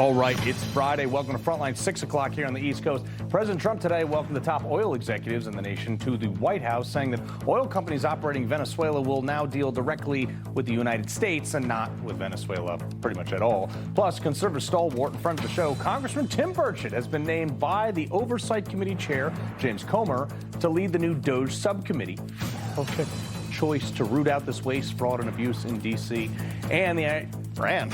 All right, it's Friday. Welcome to Frontline, 6 o'clock here on the East Coast. President Trump today welcomed the top oil executives in the nation to the White House, saying that oil companies operating Venezuela will now deal directly with the United States and not with Venezuela pretty much at all. Plus, conservative stalwart and friend of the show, Congressman Tim Burchett, has been named by the Oversight Committee Chair, James Comer, to lead the new DOJ subcommittee. Perfect choice to root out this waste, fraud, and abuse in D.C. And the Iran,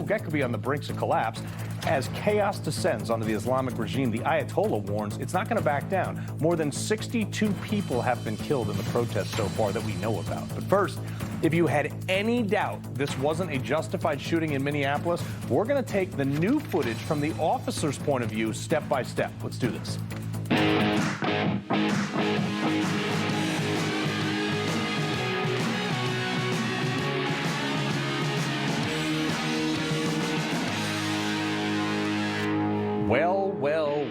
that could be on the brinks of collapse. As chaos descends onto the Islamic regime, the Ayatollah warns it's not going to back down. More than 62 people have been killed in the protests so far that we know about. But first, if you had any doubt this wasn't a justified shooting in Minneapolis, we're going to take the new footage from the officer's point of view step by step. Let's do this.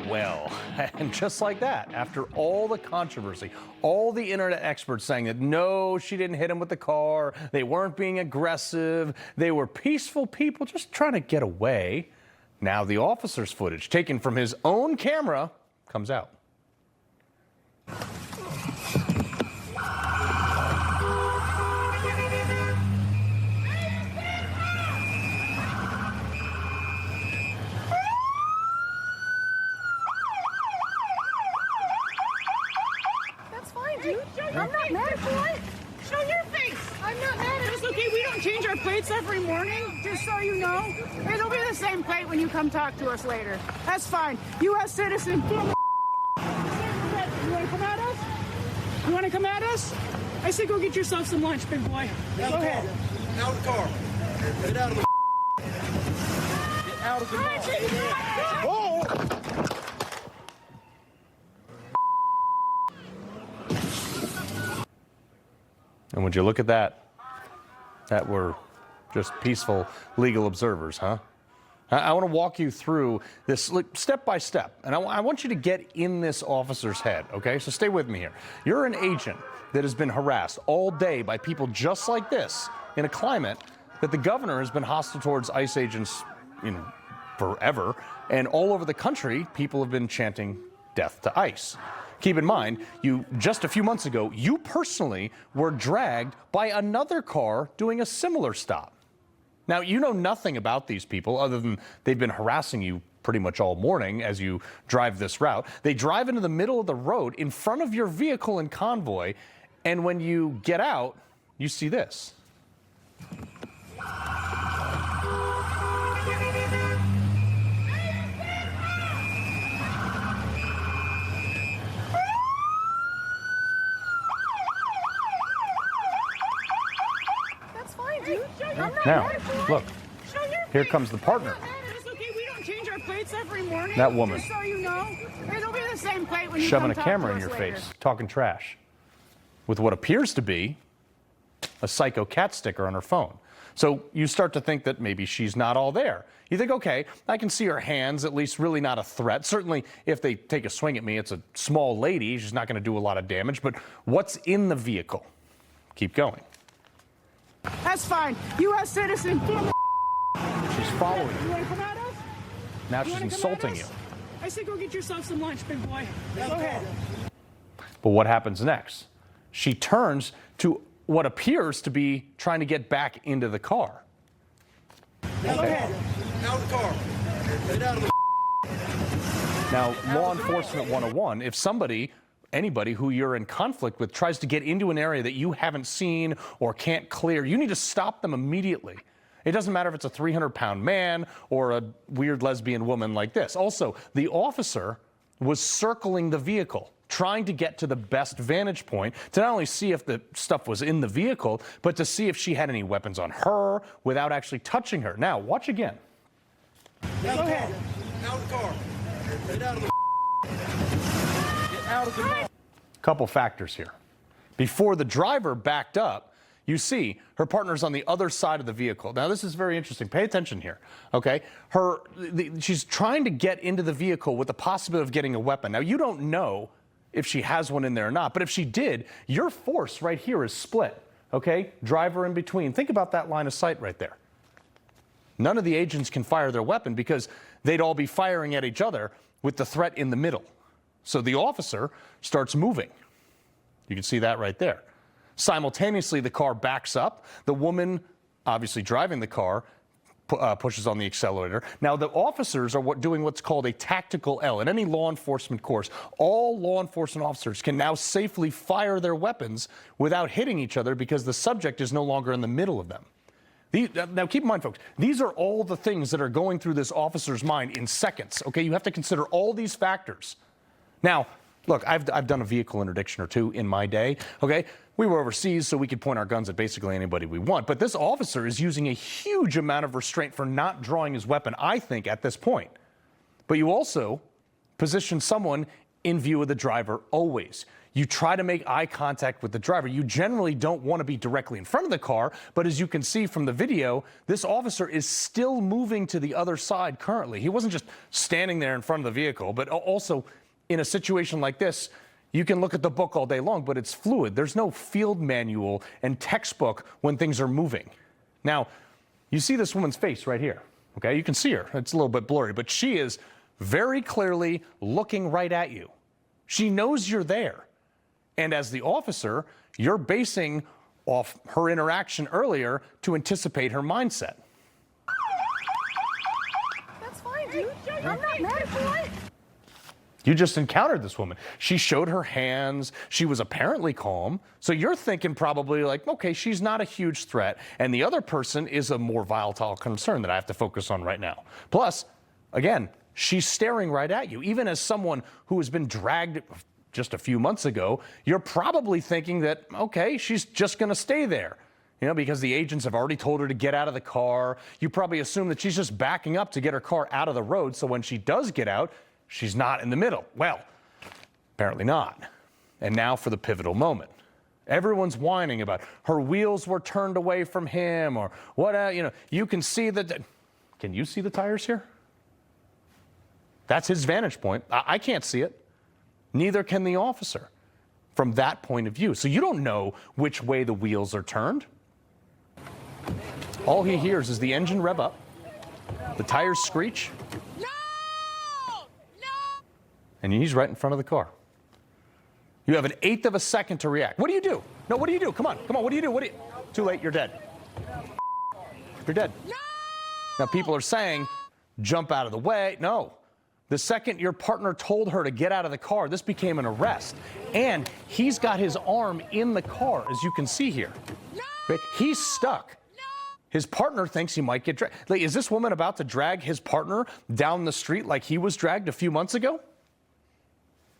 Well. And just like that, after all the controversy, all the internet experts saying that no, she didn't hit him with the car, they weren't being aggressive, they were peaceful people just trying to get away. Now the officer's footage, taken from his own camera, comes out. I'm not mad at you. Show your face. I'm not mad at you. It's okay. We don't change our plates every morning, just so you know. It'll be the same plate when you come talk to us later. That's fine. U.S. citizen. You want to come at us? You want to come at us? I say go get yourself some lunch, big boy. Go ahead. Out of the car. Get out of the Get out of the car. Oh! And would you look at that? That were just peaceful legal observers, huh? I want to walk you through this step by step, and I want you to get in this officer's head, okay? So stay with me here. You're an agent that has been harassed all day by people just like this in a climate that the governor has been hostile towards ICE agents, forever, and all over the country, people have been chanting death to ICE. Keep in mind, just a few months ago, you personally were dragged by another car doing a similar stop. Now, you know nothing about these people other than they've been harassing you pretty much all morning as you drive this route. They drive into the middle of the road in front of your vehicle in convoy, and when you get out, you see this. Now, look, here comes the partner. It's okay. We don't change our plates every morning. That woman. Just so you know, it'll be the same plate when you Shoving come a talk camera to in us your later. face, talking trash, with what appears to be a psycho cat sticker on her phone. So you start to think that maybe she's not all there. You think, okay, I can see her hands, at least really not a threat. Certainly, if they take a swing at me, it's a small lady. She's not going to do a lot of damage. But what's in the vehicle? Keep going. That's fine. U.S. citizen. She's following You you. want to come at us? Now You she's wanna come insulting at you. us? I say go get yourself some lunch, big boy. Go ahead. But what happens next? She turns to what appears to be trying to get back into the car. Go ahead. Out of the car. Get out of the Now, Law Enforcement 101, if anybody who you're in conflict with tries to get into an area that you haven't seen or can't clear, you need to stop them immediately. It doesn't matter if it's a 300-pound man or a weird lesbian woman like this. Also, the officer was circling the vehicle, trying to get to the best vantage point to not only see if the stuff was in the vehicle, but to see if she had any weapons on her without actually touching her. Now, watch again. Go ahead. Out of the car. Get out of the Get out of the car. Couple factors here. Before the driver backed up, you see her partner's on the other side of the vehicle. Now, this is very interesting. Pay attention here, okay? She's trying to get into the vehicle with the possibility of getting a weapon. Now, you don't know if she has one in there or not, but if she did, your force right here is split, okay? Driver in between. Think about that line of sight right there. none of the agents can fire their weapon because they'd all be firing at each other with the threat in the middle. So the officer starts moving. You can see that right there. Simultaneously, the car backs up. The woman, obviously driving the car, pushes on the accelerator. Now, the officers are doing what's called a tactical L. In any law enforcement course, all law enforcement officers can now safely fire their weapons without hitting each other because the subject is no longer in the middle of them. Now, keep in mind, folks, these are all the things that are going through this officer's mind in seconds, okay? You have to consider all these factors. Now, look, I've done a vehicle interdiction or two in my day, okay? We were overseas, so we could point our guns at basically anybody we want. But this officer is using a huge amount of restraint for not drawing his weapon, I think, at this point. But you also position someone in view of the driver always. You try to make eye contact with the driver. You generally don't want to be directly in front of the car, but as you can see from the video, this officer is still moving to the other side currently. He wasn't just standing there in front of the vehicle, but also in a situation like this, you can look at the book all day long, but it's fluid. There's no field manual and textbook when things are moving. Now, you see this woman's face right here, okay? You can see her. It's a little bit blurry, but she is very clearly looking right at you. She knows you're there. And as the officer, you're basing off her interaction earlier to anticipate her mindset. That's fine, dude. I'm not mad at you. You just encountered this woman. She showed her hands. She was apparently calm. So you're thinking probably like, okay, she's not a huge threat. And the other person is a more volatile concern that I have to focus on right now. Plus, again, she's staring right at you. Even as someone who has been dragged just a few months ago, you're probably thinking that, okay, she's just going to stay there. You know, because the agents have already told her to get out of the car. You probably assume that she's just backing up to get her car out of the road. So when she does get out, she's not in the middle. Well, apparently not. And now for the pivotal moment. Everyone's whining about her wheels were turned away from him or what, you know, you can see that. Can you see the tires here? That's his vantage point. I can't see it. Neither can the officer from that point of view. So you don't know which way the wheels are turned. All he hears is the engine rev up, the tires screech. And he's right in front of the car. You have an eighth of a second to react. What do you do? No, what do you do? Come on, what do you do? Too late, you're dead. You're dead. No! Now people are saying, jump out of the way. No. The second your partner told her to get out of the car, this became an arrest. And he's got his arm in the car, as you can see here. No! He's stuck. No! His partner thinks he might get dragged. Like, is this woman about to drag his partner down the street like he was dragged a few months ago?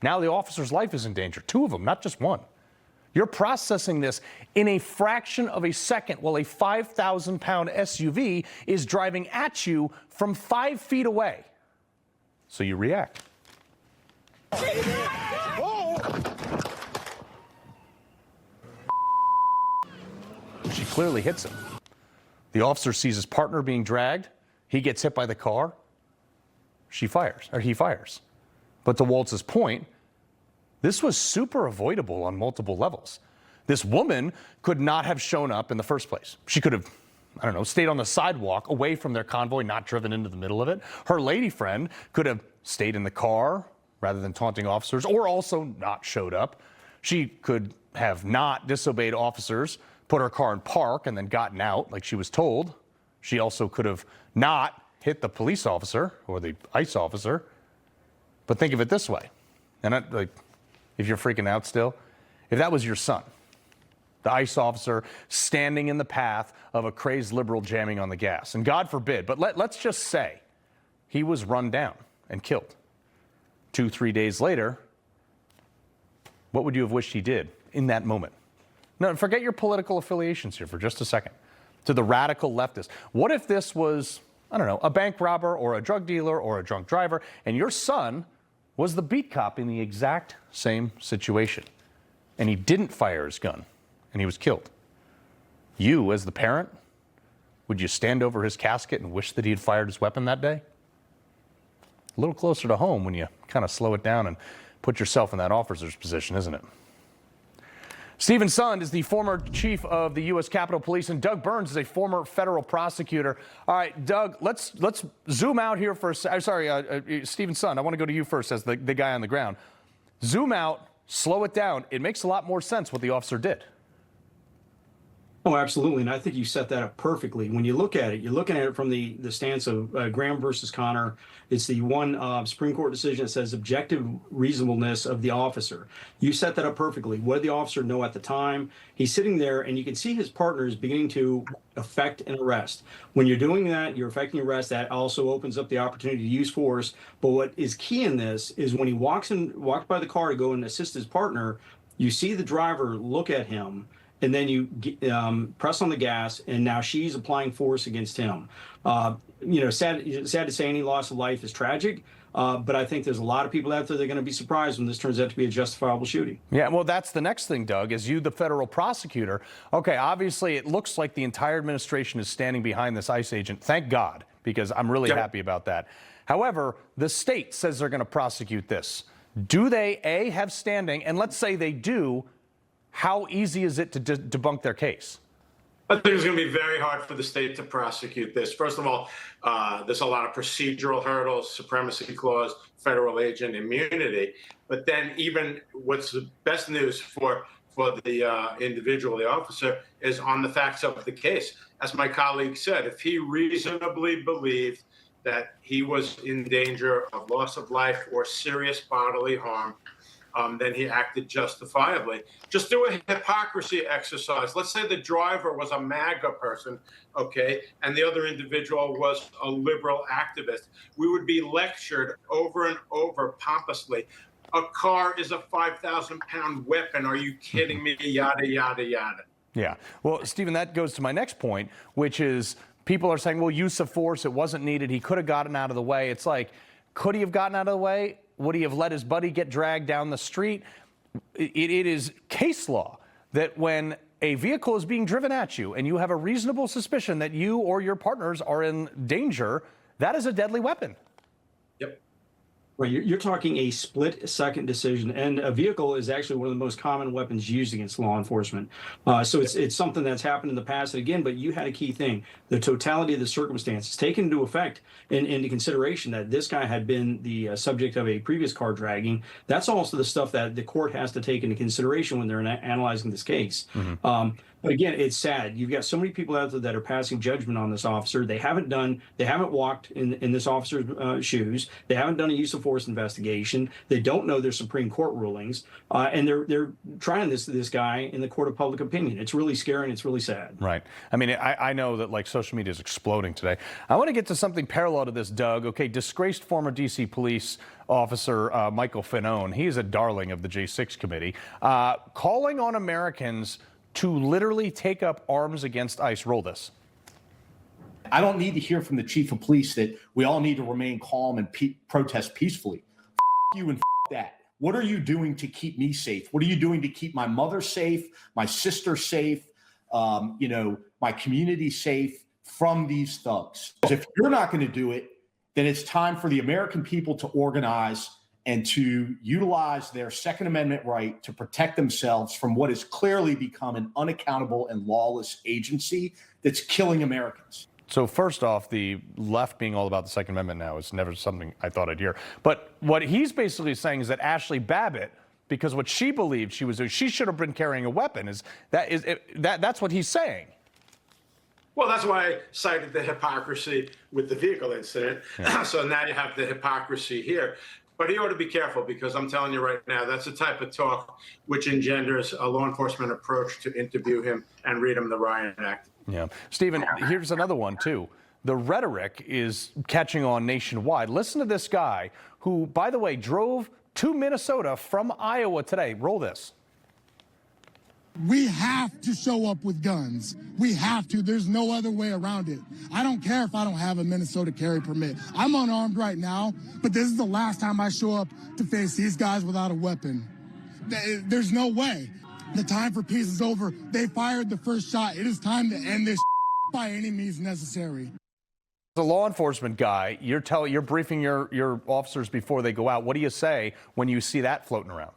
Now the officer's life is in danger. Two of them, not just one. You're processing this in a fraction of a second while a 5,000-pound SUV is driving at you from 5 feet away. So you react. She clearly hits him. The officer sees his partner being dragged. He gets hit by the car. He fires. But to Waltz's point, this was super avoidable on multiple levels. This woman could not have shown up in the first place. She could have, I don't know, stayed on the sidewalk away from their convoy, not driven into the middle of it. Her lady friend could have stayed in the car rather than taunting officers, or also not showed up. She could have not disobeyed officers, put her car in park, and then gotten out like she was told. She also could have not hit the police officer or the ICE officer. But think of it this way, and if you're freaking out still, if that was your son, the ICE officer standing in the path of a crazed liberal jamming on the gas, and God forbid, but let's just say he was run down and killed. 2-3 days later, what would you have wished he did in that moment? No, forget your political affiliations here for just a second. To the radical leftists, what if this was, I don't know, a bank robber or a drug dealer or a drunk driver, and your son was the beat cop in the exact same situation, and he didn't fire his gun, and he was killed? You, as the parent, would you stand over his casket and wish that he had fired his weapon that day? A little closer to home when you kind of slow it down and put yourself in that officer's position, isn't it? Stephen Sund is the former chief of the U.S. Capitol Police, and Doug Burns is a former federal prosecutor. All right, Doug, let's zoom out here for a second. Sorry, Stephen Sund, I want to go to you first as the guy on the ground. Zoom out, slow it down. It makes a lot more sense what the officer did. Oh, absolutely. And I think you set that up perfectly. When you look at it, you're looking at it from the stance of Graham versus Connor. It's the one Supreme Court decision that says objective reasonableness of the officer. You set that up perfectly. What did the officer know at the time? He's sitting there, and you can see his partners beginning to effect an arrest. When you're doing that, you're effecting arrest. That also opens up the opportunity to use force. But what is key in this is when he walks by the car to go and assist his partner, you see the driver look at him, and then you press on the gas, and now she's applying force against him. Sad to say any loss of life is tragic, but I think there's a lot of people out there that are going to be surprised when this turns out to be a justifiable shooting. Yeah, well, that's the next thing, Doug, as you, the federal prosecutor. Okay, obviously it looks like the entire administration is standing behind this ICE agent. Thank God, because I'm really happy about that. However, the state says they're going to prosecute this. Do they, A, have standing? And let's say they do. How easy is it to debunk their case? I think it's going to be very hard for the state to prosecute this. First of all, there's a lot of procedural hurdles, supremacy clause, federal agent immunity. But then even what's the best news for the individual, the officer, is on the facts of the case. As my colleague said, if he reasonably believed that he was in danger of loss of life or serious bodily harm, then he acted justifiably. Just do a hypocrisy exercise. Let's say the driver was a MAGA person, okay, and the other individual was a liberal activist. We would be lectured over and over pompously. A car is a 5,000-pound weapon. Are you kidding me? Yada, yada, yada. Yeah. Well, Stephen, that goes to my next point, which is people are saying, well, use of force, it wasn't needed. He could have gotten out of the way. It's like, could he have gotten out of the way? Would he have let his buddy get dragged down the street? It is case law that when a vehicle is being driven at you and you have a reasonable suspicion that you or your partners are in danger, that is a deadly weapon. Yep. Right, you're talking a split-second decision, and a vehicle is actually one of the most common weapons used against law enforcement. So it's something that's happened in the past. And again, but you had a key thing: the totality of the circumstances taken into effect into consideration that this guy had been the subject of a previous car dragging. That's also the stuff that the court has to take into consideration when they're analyzing this case. Mm-hmm. But again, it's sad. You've got so many people out there that are passing judgment on this officer. They haven't walked in this officer's shoes. They haven't done a use of force investigation. They don't know their Supreme Court rulings, and they're trying this guy in the court of public opinion. It's really scary and it's really sad. Right. I mean, I know that like social media is exploding today. I want to get to something parallel to this, Doug. Okay, disgraced former D.C. police officer Michael Finone. He is a darling of the J6 committee, calling on Americans to literally take up arms against ICE. Roll this. I don't need to hear from the chief of police that we all need to remain calm and protest peacefully. You and that. What are you doing to keep me safe? What are you doing to keep my mother safe, my sister safe, my community safe from these thugs? Because if you're not going to do it, then it's time for the American people to organize and to utilize their Second Amendment right to protect themselves from what has clearly become an unaccountable and lawless agency that's killing Americans. So first off, the left being all about the Second Amendment now is never something I thought I'd hear. But what he's basically saying is that Ashley Babbitt, because what she believed she was doing, she should have been carrying a weapon. That's what he's saying. Well, that's why I cited the hypocrisy with the vehicle incident. Yeah. So now you have the hypocrisy here. But he ought to be careful, because I'm telling you right now, that's the type of talk which engenders a law enforcement approach to interview him and read him the Riot Act. Yeah. Stephen, here's another one, too. The rhetoric is catching on nationwide. Listen to this guy who, by the way, drove to Minnesota from Iowa today. Roll this. We have to show up with guns. We have to. There's no other way around it. I don't care if I don't have a Minnesota carry permit. I'm unarmed right now, but this is the last time I show up to face these guys without a weapon. There's no way. The time for peace is over. They fired the first shot. It is time to end this by any means necessary. As a law enforcement guy, you're briefing your officers before they go out. What do you say when you see that floating around?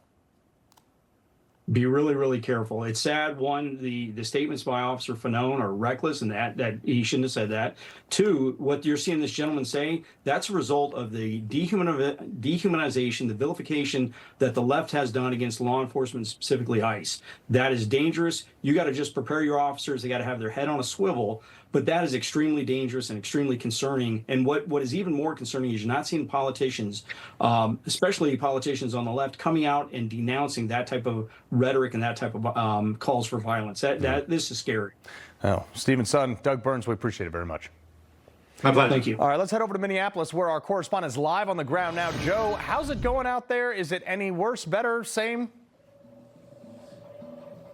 Be really, really careful. It's sad. One, the statements by Officer Fanone are reckless, and that he shouldn't have said that. Two, what you're seeing this gentleman say, that's a result of the dehumanization, the vilification that the left has done against law enforcement, specifically ICE. That is dangerous. You got to just prepare your officers. They got to have their head on a swivel. But that is extremely dangerous and extremely concerning. And what is even more concerning is you're not seeing politicians, especially politicians on the left, coming out and denouncing that type of rhetoric and that type of calls for violence. This is scary. Oh, Stephen's son, Doug Burns, we appreciate it very much. My pleasure. Thank you. All right, let's head over to Minneapolis, where our correspondent is live on the ground now. Joe, how's it going out there? Is it any worse, better, same?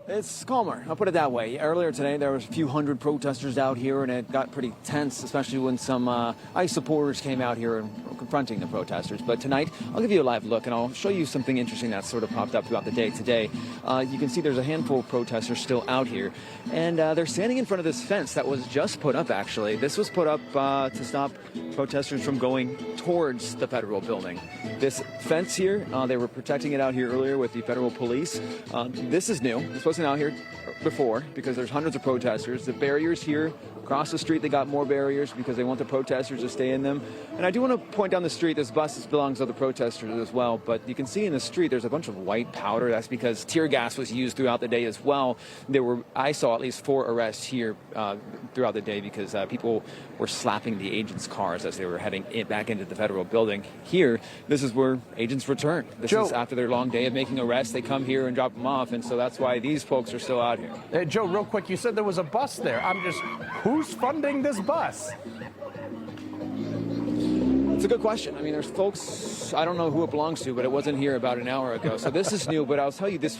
It's calmer, I'll put it that way. Earlier today, there was a few hundred protesters out here, and it got pretty tense, especially when some ICE supporters came out here and were confronting the protesters. But tonight, I'll give you a live look, and I'll show you something interesting that sort of popped up throughout the day today. You can see there's a handful of protesters still out here, and they're standing in front of this fence that was just put up, actually. This was put up to stop protesters from going towards the federal building. This fence here, they were protecting it out here earlier with the federal police. This is new. This wasn't out here before because there's hundreds of protesters. The barriers here across the street, they got more barriers because they want the protesters to stay in them. And I do want to point down the street, this bus belongs to the protesters as well, but you can see in the street there's a bunch of white powder. That's because tear gas was used throughout the day as well. I saw at least 4 arrests here throughout the day because people were slapping the agents' cars as they were heading back into the federal building. Here, this is where agents return. This is after their long day of making arrests. They come here and drop them off, and so that's why these folks are still out here. Hey, Joe, real quick, you said there was a bus there. Who's funding this bus? It's a good question. I mean, there's folks, I don't know who it belongs to, but it wasn't here about an hour ago. So this is new, but I'll tell you, this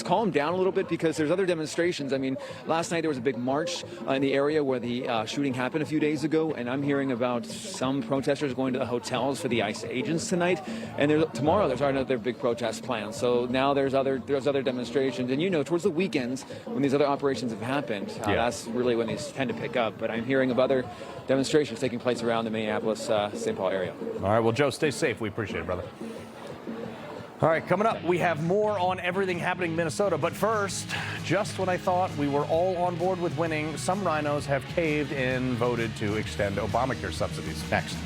calmed down a little bit because there's other demonstrations. I mean, last night there was a big march in the area where the shooting happened a few days ago, and I'm hearing about some protesters going to the hotels for the ICE agents tonight. And tomorrow there's another big protest planned. So now there's other demonstrations. And towards the weekends, when these other operations have happened, that's really when these tend to pick up. But I'm hearing of other demonstrations taking place around the Minneapolis, St. Paul area. All right, well, Joe, stay safe. We appreciate it, brother. All right, coming up, we have more on everything happening in Minnesota. But first, just when I thought we were all on board with winning, some rhinos have caved and voted to extend Obamacare subsidies. Next.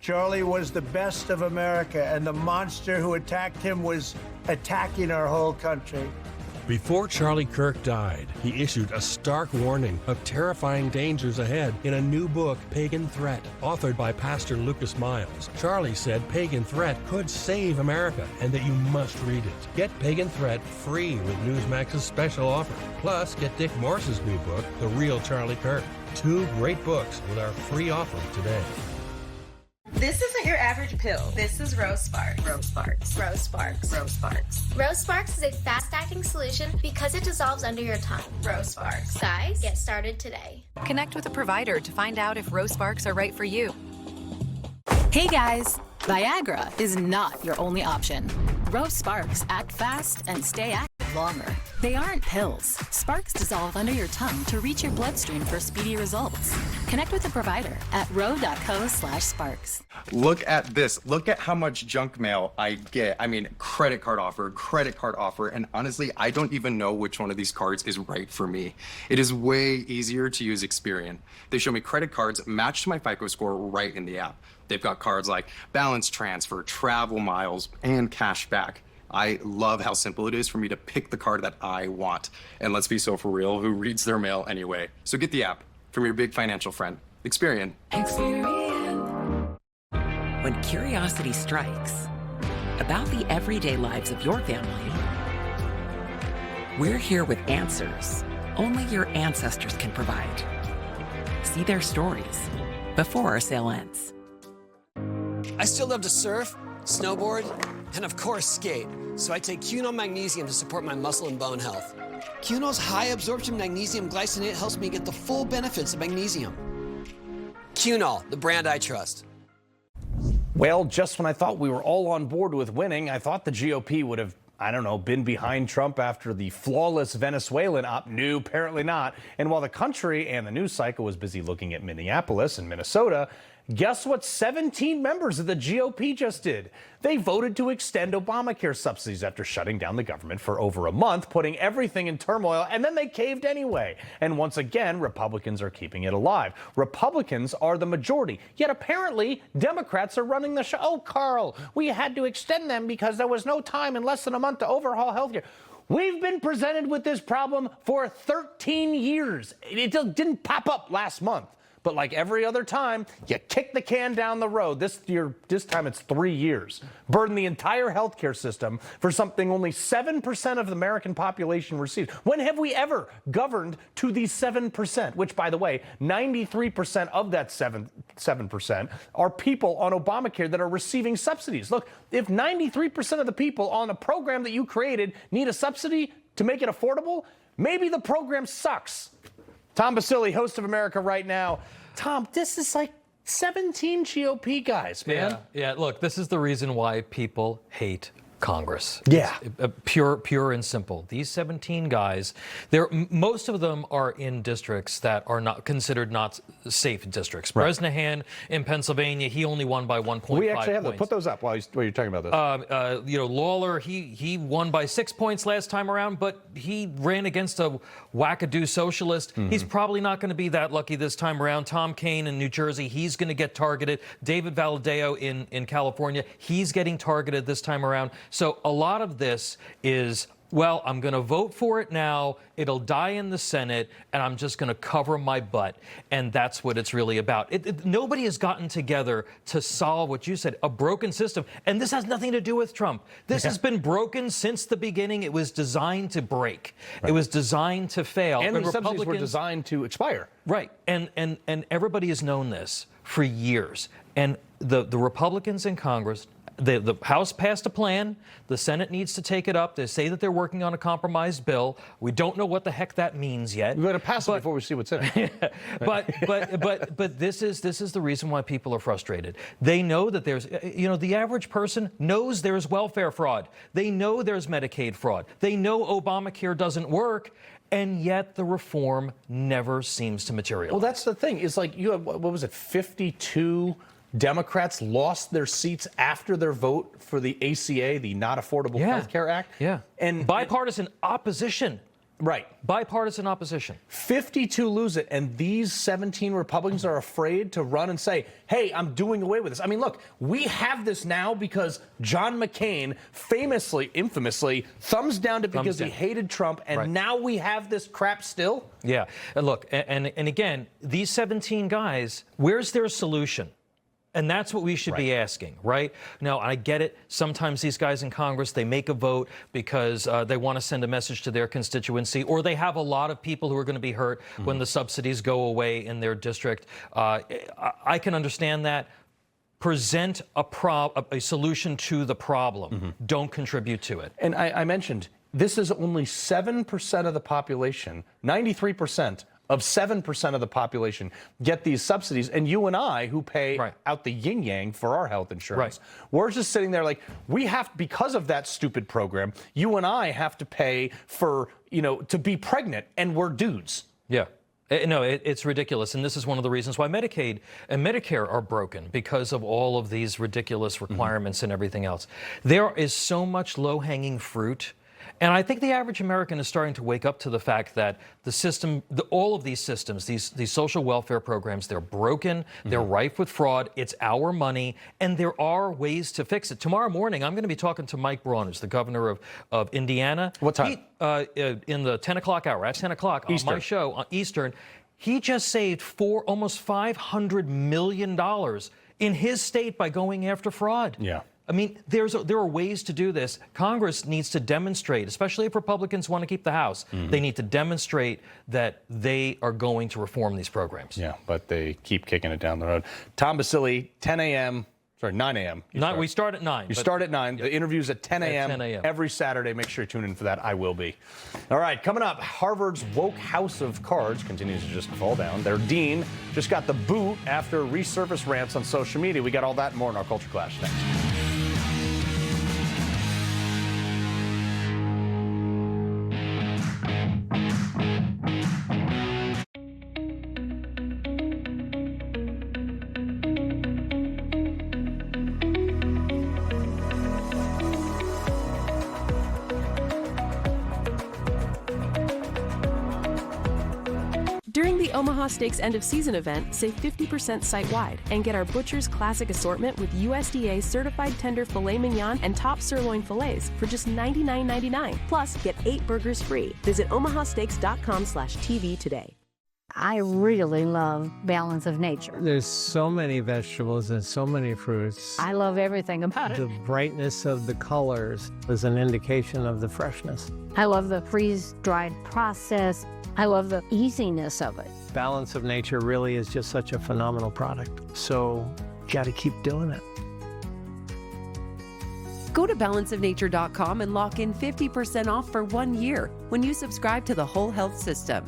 Charlie was the best of America, and the monster who attacked him was attacking our whole country. Before Charlie Kirk died, he issued a stark warning of terrifying dangers ahead in a new book, Pagan Threat, authored by Pastor Lucas Miles. Charlie said Pagan Threat could save America and that you must read it. Get Pagan Threat free with Newsmax's special offer. Plus, get Dick Morse's new book, The Real Charlie Kirk. 2 great books with our free offer today. This isn't your average pill. This is Rose Sparks. Rose Sparks. Rose Sparks. Rose Sparks. Rose Sparks is a fast-acting solution because it dissolves under your tongue. Rose Sparks. Guys, get started today. Connect with a provider to find out if Rose Sparks are right for you. Hey guys, Viagra is not your only option. Rose Sparks act fast and stay active longer. They aren't pills. Sparks dissolve under your tongue to reach your bloodstream for speedy results. Connect with a provider at ro.co/sparks. Look at this. Look at how much junk mail I get. I mean, credit card offer. And honestly, I don't even know which one of these cards is right for me. It is way easier to use Experian. They show me credit cards matched to my FICO score right in the app. They've got cards like balance transfer, travel miles, and cash back. I love how simple it is for me to pick the card that I want. And let's be so for real, who reads their mail anyway? So get the app from your big financial friend, Experian. When curiosity strikes about the everyday lives of your family, we're here with answers only your ancestors can provide. See their stories before our sale ends. I still love to surf, snowboard, and of course skate. So I take Cunol Magnesium to support my muscle and bone health. Cunol's high absorption magnesium glycinate helps me get the full benefits of magnesium. Cunol, the brand I trust. Well, just when I thought we were all on board with winning, I thought the GOP would have, been behind Trump after the flawless Venezuelan op. No, apparently not. And while the country and the news cycle was busy looking at Minneapolis and Minnesota, Guess what 17 members of the GOP just did? They voted to extend Obamacare subsidies after shutting down the government for over a month, putting everything in turmoil, and then they caved anyway. And once again, Republicans are keeping it alive. Republicans are the majority, yet apparently Democrats are running the show. Oh, Carl, we had to extend them because there was no time in less than a month to overhaul healthcare. We've been presented with this problem for 13 years. It didn't pop up last month. But like every other time, you kick the can down the road. This time it's 3 years. Burden the entire healthcare system for something only 7% of the American population receives. When have we ever governed to the 7%? Which, by the way, 93% of that 7% are people on Obamacare that are receiving subsidies. Look, if 93% of the people on a program that you created need a subsidy to make it affordable, maybe the program sucks. Tom Basile, host of America Right Now. Tom, this is like 17 GOP guys, man. Yeah, look, this is the reason why people hate Congress. Yeah. It's pure and simple. These 17 guys, most of them are in districts that are not considered not safe districts. Right. Bresnahan in Pennsylvania, he only won by 1.5 points. We actually have to put those up while you're talking about this. Moeller, he won by 6 points last time around, but he ran against a wackadoo socialist. Mm-hmm. He's probably not going to be that lucky this time around. Tom Kaine in New Jersey, he's going to get targeted. David Valadao in California, he's getting targeted this time around. So a lot of this is, well, I'm going to vote for it now. It'll die in the Senate, and I'm just going to cover my butt. And that's what it's really about. Nobody has gotten together to solve what you said, a broken system. And this has nothing to do with Trump. This has been broken since the beginning. It was designed to break. Right. It was designed to fail. And the subsidies were designed to expire. Right. And everybody has known this for years. And the Republicans in Congress, the House passed a plan. The Senate needs to take it up. They say that they're working on a compromised bill. We don't know what the heck that means yet. We're going to pass it before we see what's in it. But this is the reason why people are frustrated. They know that there's, the average person knows there's welfare fraud. They know there's Medicaid fraud. They know Obamacare doesn't work. And yet the reform never seems to materialize. Well, that's the thing. Is like you have, what was it, 52 Democrats lost their seats after their vote for the ACA, the Not Affordable Health Care Act. Yeah. And bipartisan opposition. Right. Bipartisan opposition. 52 lose it, and these 17 Republicans are afraid to run and say, hey, I'm doing away with this. I mean, look, we have this now because John McCain infamously, thumbs down to because he hated Trump, and now we have this crap still? Yeah. And look, and again, these 17 guys, where's their solution? And that's what we should be asking, right? Now, I get it. Sometimes these guys in Congress, they make a vote because they want to send a message to their constituency, or they have a lot of people who are going to be hurt when the subsidies go away in their district. I can understand that. Present a solution to the problem. Don't contribute to it. And I mentioned, this is only 7% of the population, 93% of 7% of the population get these subsidies. And you and I, who pay out the yin-yang for our health insurance, we're just sitting there like, we have, because of that stupid program, you and I have to pay for, to be pregnant, and we're dudes. Yeah. No, it's ridiculous. And this is one of the reasons why Medicaid and Medicare are broken, because of all of these ridiculous requirements and everything else. There is so much low-hanging fruit. And I think the average American is starting to wake up to the fact that the system, all of these systems, these social welfare programs, they're broken, they're rife with fraud, it's our money, and there are ways to fix it. Tomorrow morning, I'm going to be talking to Mike Braun, who's the governor of Indiana. What time? In the 10 o'clock hour, at 10 o'clock on my show, on Eastern. He just saved almost $500 million in his state by going after fraud. Yeah. I mean, there are ways to do this. Congress needs to demonstrate, especially if Republicans want to keep the House, they need to demonstrate that they are going to reform these programs. Yeah, but they keep kicking it down the road. Tom Basile, 10 a.m. Sorry, 9 a.m. We start at 9. You start at 9. The interview's at 10 a.m. every Saturday. Make sure you tune in for that. I will be. All right, coming up, Harvard's woke house of cards continues to just fall down. Their dean just got the boot after resurfaced rants on social media. We got all that and more in our Culture Clash next. During the Omaha Steaks end of season event, save 50% site-wide and get our Butcher's Classic assortment with USDA certified tender filet mignon and top sirloin fillets for just $99.99. Plus, get 8 burgers free. Visit omahasteaks.com/TV today. I really love Balance of Nature. There's so many vegetables and so many fruits. I love everything about it. The brightness of the colors is an indication of the freshness. I love the freeze-dried process. I love the easiness of it. Balance of Nature really is just such a phenomenal product. So, you got to keep doing it. Go to balanceofnature.com and lock in 50% off for 1 year when you subscribe to the Whole Health System.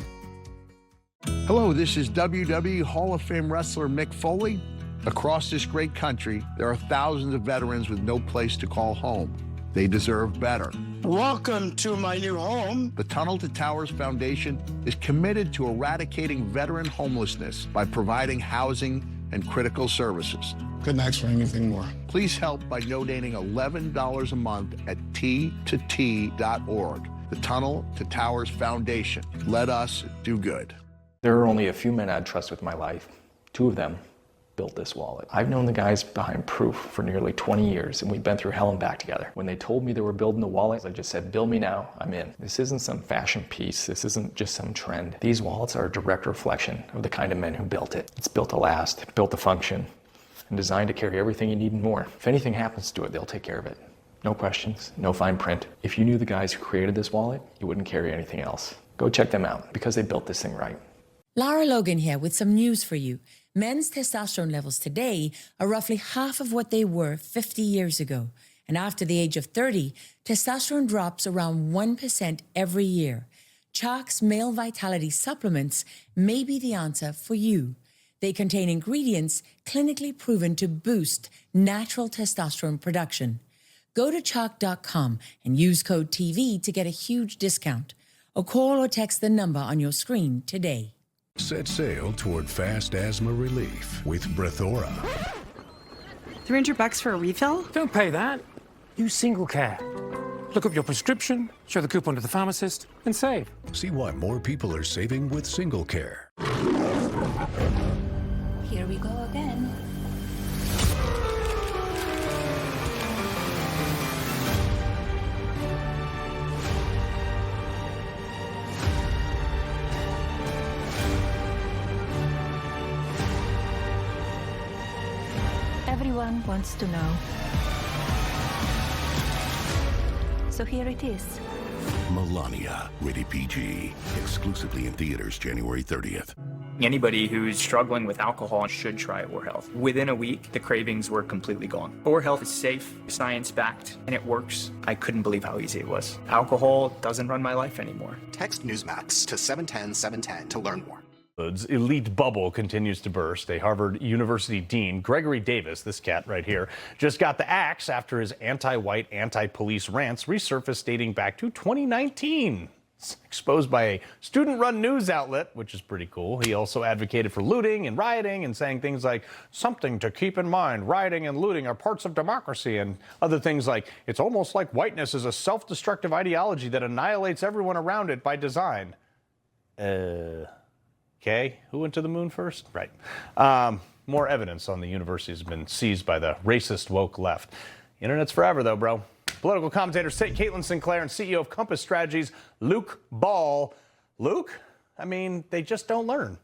Hello, this is WWE Hall of Fame wrestler Mick Foley. Across this great country, there are thousands of veterans with no place to call home. They deserve better. Welcome to my new home. The Tunnel to Towers Foundation is committed to eradicating veteran homelessness by providing housing and critical services. Couldn't ask for anything more. Please help by donating $11 a month at T2T.org. The Tunnel to Towers Foundation. Let us do good. There are only a few men I'd trust with my life. 2 of them built this wallet. I've known the guys behind Proof for nearly 20 years, and we've been through hell and back together. When they told me they were building the wallet, I just said, bill me now, I'm in. This isn't some fashion piece. This isn't just some trend. These wallets are a direct reflection of the kind of men who built it. It's built to last, built to function, and designed to carry everything you need and more. If anything happens to it, they'll take care of it. No questions, no fine print. If you knew the guys who created this wallet, you wouldn't carry anything else. Go check them out, because they built this thing right. Lara Logan here with some news for you. Men's testosterone levels today are roughly half of what they were 50 years ago. And after the age of 30, testosterone drops around 1% every year. Chalk's male vitality supplements may be the answer for you. They contain ingredients clinically proven to boost natural testosterone production. Go to chalk.com and use code TV to get a huge discount. Or call or text the number on your screen today. Set sail toward fast asthma relief with Brethora. $300 for a refill? Don't pay that. Use Single Care. Look up your prescription, show the coupon to the pharmacist, and save. See why more people are saving with Single Care. Here we go again. Everyone wants to know. So here it is. Melania, rated PG, exclusively in theaters January 30th. Anybody who's struggling with alcohol should try Or Health. Within a week, the cravings were completely gone. Or Health is safe, science-backed, and it works. I couldn't believe how easy it was. Alcohol doesn't run my life anymore. Text Newsmax to 710-710 to learn more. Elite bubble continues to burst. A Harvard University dean, Gregory Davis, this cat right here, just got the axe after his anti-white, anti-police rants resurfaced dating back to 2019. It's exposed by a student-run news outlet, which is pretty cool. He also advocated for looting and rioting and saying things like, something to keep in mind, rioting and looting are parts of democracy, and other things like, it's almost like whiteness is a self-destructive ideology that annihilates everyone around it by design. Okay, who went to the moon first? Right. More evidence on the university has been seized by the racist woke left. The internet's forever, though, bro. Political commentator Caitlin Sinclair and CEO of Compass Strategies, Luke Ball. Luke, I mean, they just don't learn.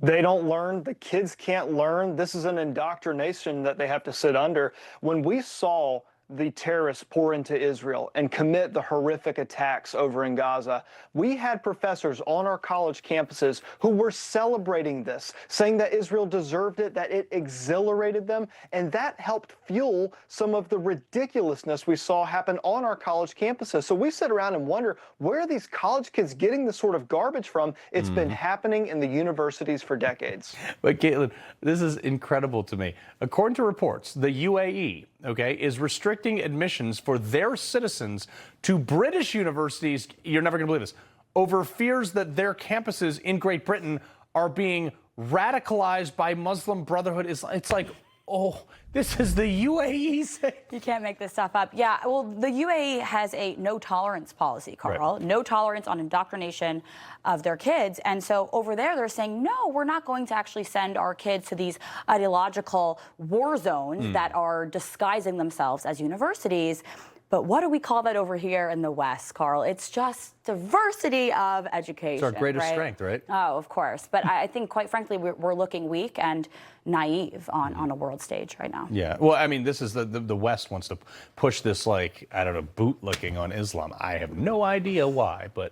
They don't learn. The kids can't learn. This is an indoctrination that they have to sit under. When we saw the terrorists pour into Israel and commit the horrific attacks over in Gaza, we had professors on our college campuses who were celebrating this, saying that Israel deserved it, that it exhilarated them, and that helped fuel some of the ridiculousness we saw happen on our college campuses. So we sit around and wonder, where are these college kids getting this sort of garbage from? It's been happening in the universities for decades. But Caitlin, this is incredible to me. According to reports, the UAE, is restricting admissions for their citizens to British universities, you're never going to believe this, over fears that their campuses in Great Britain are being radicalized by Muslim Brotherhood. It's like, Oh, this is the UAE saying. You can't make this stuff up. Yeah, well, the UAE has a no-tolerance policy, Carl. Right. No tolerance on indoctrination of their kids. And so over there, they're saying, no, we're not going to actually send our kids to these ideological war zones that are disguising themselves as universities. But what do we call that over here in the West, Carl? It's just diversity of education. It's our greatest strength, right? Oh, of course. But I think, quite frankly, we're looking weak and naive on a world stage right now. Yeah. Well, I mean, this is the West wants to push this, like, I don't know, bootlicking on Islam. I have no idea why. But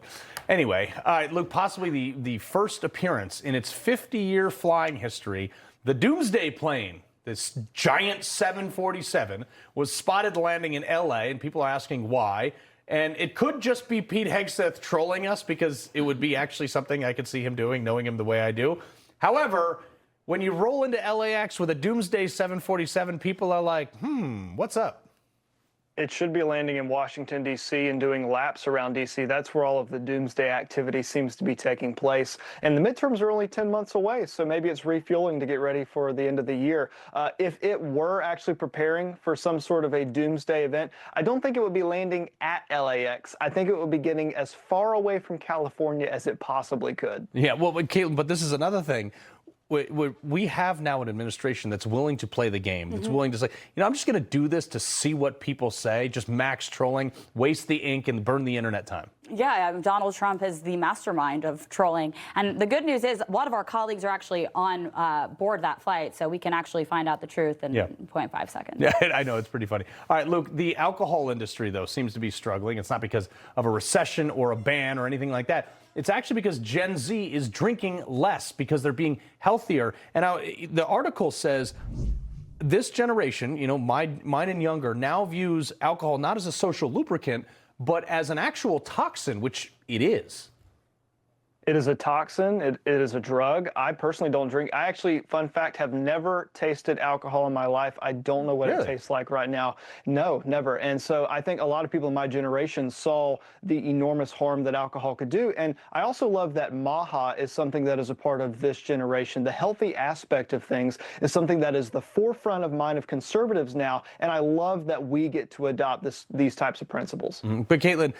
anyway, all right, Luke, possibly the first appearance in its 50-year flying history, the Doomsday plane. This giant 747 was spotted landing in L.A., and people are asking why. And it could just be Pete Hegseth trolling us, because it would be actually something I could see him doing, knowing him the way I do. However, when you roll into LAX with a Doomsday 747, people are like, what's up? It should be landing in Washington, D.C. and doing laps around D.C. That's where all of the doomsday activity seems to be taking place. And the midterms are only 10 months away, so maybe it's refueling to get ready for the end of the year. If it were actually preparing for some sort of a doomsday event, I don't think it would be landing at LAX. I think it would be getting as far away from California as it possibly could. Yeah, well, Caitlin, but this is another thing. We have now an administration that's willing to play the game, that's willing to say, I'm just going to do this to see what people say, just max trolling, waste the ink, and burn the internet time. Yeah, Donald Trump is the mastermind of trolling. And the good news is a lot of our colleagues are actually on board that flight, so we can actually find out the truth in 0.5 seconds. Yeah, I know. It's pretty funny. All right, Luke, the alcohol industry, though, seems to be struggling. It's not because of a recession or a ban or anything like that. It's actually because Gen Z is drinking less because they're being healthier. And the article says this generation, mine and younger, now views alcohol not as a social lubricant, but as an actual toxin, which it is. It is a toxin. It is a drug. I personally don't drink. I actually, fun fact, have never tasted alcohol in my life. I don't know what it tastes like right now. No, never. And so I think a lot of people in my generation saw the enormous harm that alcohol could do. And I also love that Maha is something that is a part of this generation. The healthy aspect of things is something that is the forefront of mind of conservatives now. And I love that we get to adopt these types of principles. But Caitlin,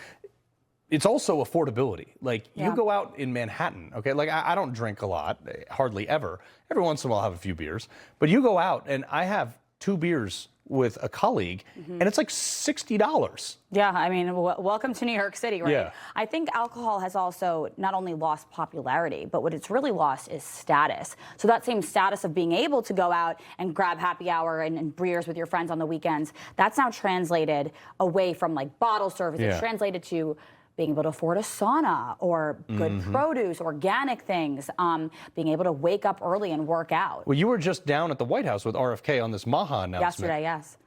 it's also affordability. Like, you go out in Manhattan, okay? Like, I don't drink a lot, hardly ever. Every once in a while, I'll have a few beers. But you go out, and I have 2 beers with a colleague, and it's like $60. Yeah, I mean, welcome to New York City, right? Yeah. I think alcohol has also not only lost popularity, but what it's really lost is status. So that same status of being able to go out and grab happy hour and beers with your friends on the weekends, that's now translated away from, like, bottle service. It's translated to being able to afford a sauna or good produce, organic things, being able to wake up early and work out. Well, you were just down at the White House with RFK on this Maha announcement. Yesterday, yes.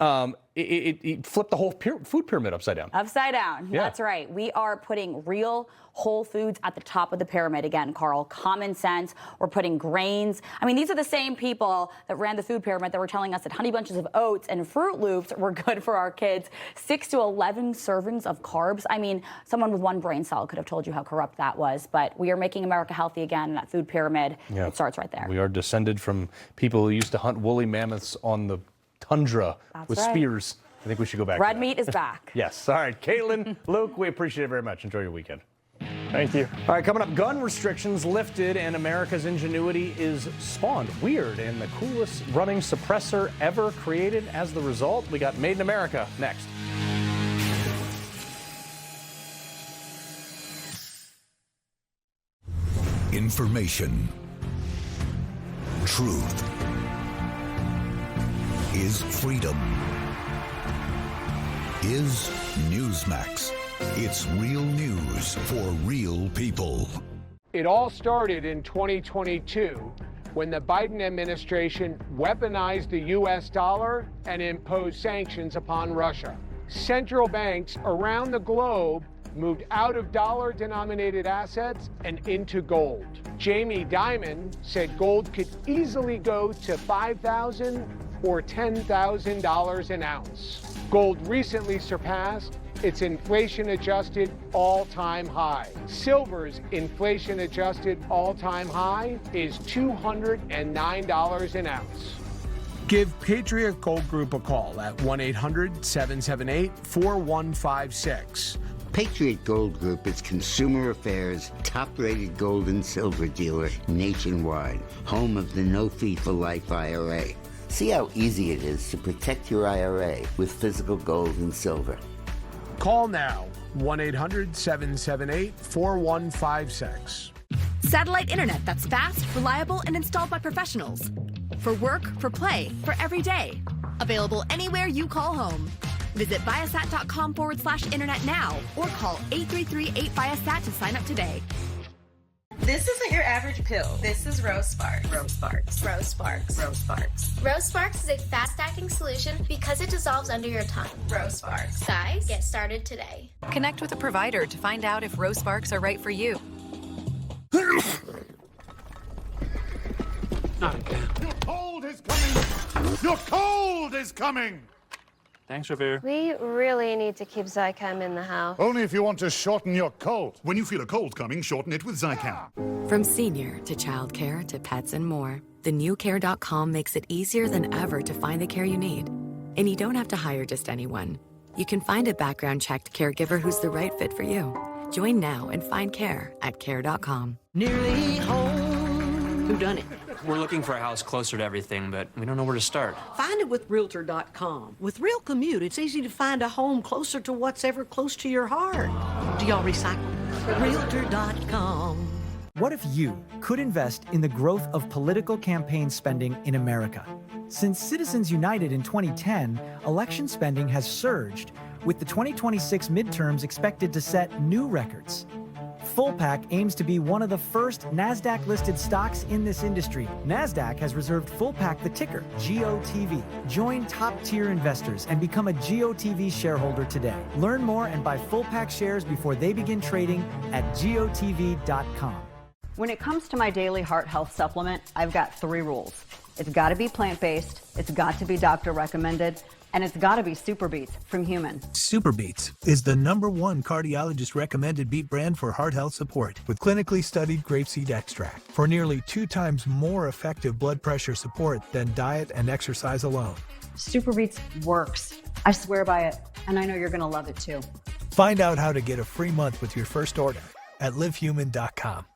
It flipped the whole food pyramid upside down. Upside down. Yeah. That's right. We are putting real whole foods at the top of the pyramid again, Carl. Common sense. We're putting grains. I mean, these are the same people that ran the food pyramid that were telling us that Honey Bunches of Oats and Fruit Loops were good for our kids. 6 to 11 servings of carbs. I mean, someone with one brain cell could have told you how corrupt that was. But we are making America healthy again, and that food pyramid, it starts right there. We are descended from people who used to hunt woolly mammoths on the tundra with spears. I think we should go back. Red meat is back. Yes. All right. Caitlin, Luke, we appreciate it very much. Enjoy your weekend. Thank you. All right, coming up, gun restrictions lifted and America's ingenuity is spawned weird and the coolest running suppressor ever created as the result. We got Made in America next. Information. Truth. Is freedom. Is Newsmax. It's real news for real people. It all started in 2022 when the Biden administration weaponized the U.S. dollar and imposed sanctions upon Russia. Central banks around the globe moved out of dollar-denominated assets and into gold. Jamie Dimon said gold could easily go to $5,000 or $10,000 an ounce. Gold recently surpassed its inflation-adjusted all-time high. Silver's inflation-adjusted all-time high is $209 an ounce. Give Patriot Gold Group a call at 1-800-778-4156. Patriot Gold Group is Consumer Affairs' top-rated gold and silver dealer nationwide, home of the No Fee for Life IRA. See how easy it is to protect your IRA with physical gold and silver. Call now, 1-800-778-4156. Satellite internet that's fast, reliable, and installed by professionals. For work, for play, for every day. Available anywhere you call home. Visit Viasat.com/internet now or call 833-8Viasat to sign up today. This isn't your average pill. This is Rose Sparks. Rose Sparks. Rose Sparks. Rose Sparks. Rose Sparks is a fast-acting solution because it dissolves under your tongue. Rose Sparks. Guys, get started today. Connect with a provider to find out if Rose Sparks are right for you. Not again. Your cold is coming! Your cold is coming! Thanks, Revere. We really need to keep Zycam in the house. Only if you want to shorten your cold. When you feel a cold coming, shorten it with Zycam. From senior to childcare to pets and more, the new Care.com makes it easier than ever to find the care you need. And you don't have to hire just anyone. You can find a background-checked caregiver who's the right fit for you. Join now and find care at Care.com. Nearly home. Who done it? We're looking for a house closer to everything, but we don't know where to start. Find it with Realtor.com. With Real Commute, it's easy to find a home closer to what's ever close to your heart. Do y'all recycle? Realtor.com. What if you could invest in the growth of political campaign spending in America? Since Citizens United in 2010, election spending has surged, with the 2026 midterms expected to set new records. Fullpack aims to be one of the first NASDAQ-listed stocks in this industry. NASDAQ has reserved Fullpack the ticker, GOTV. Join top-tier investors and become a GOTV shareholder today. Learn more and buy Fullpack shares before they begin trading at GOTV.com. When it comes to my daily heart health supplement, I've got 3 rules. It's got to be plant-based, it's got to be doctor-recommended, and it's got to be Super Beets from Human. Super Beets is the #1 cardiologist-recommended beet brand for heart health support, with clinically studied grapeseed extract for nearly 2 times more effective blood pressure support than diet and exercise alone. Super Beets works. I swear by it, and I know you're going to love it too. Find out how to get a free month with your first order at livehuman.com.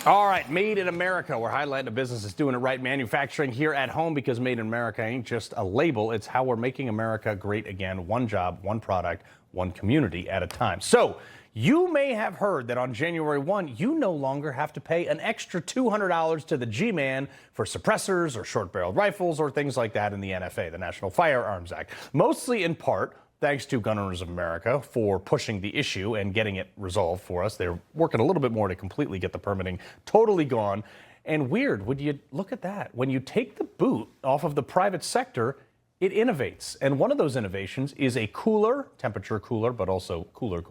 All right, Made in America. We're highlighting a business that's doing it right, manufacturing here at home, because Made in America ain't just a label. It's how we're making America great again. One job, one product, one community at a time. So you may have heard that on January 1, you no longer have to pay an extra $200 to the G-Man for suppressors or short-barreled rifles or things like that in the NFA, the National Firearms Act. Mostly in part thanks to Gun Owners of America for pushing the issue and getting it resolved for us. They're working a little bit more to completely get the permitting totally gone. And weird, would you look at that? When you take the boot off of the private sector, it innovates. And one of those innovations is a cooler, temperature cooler, but also cooler,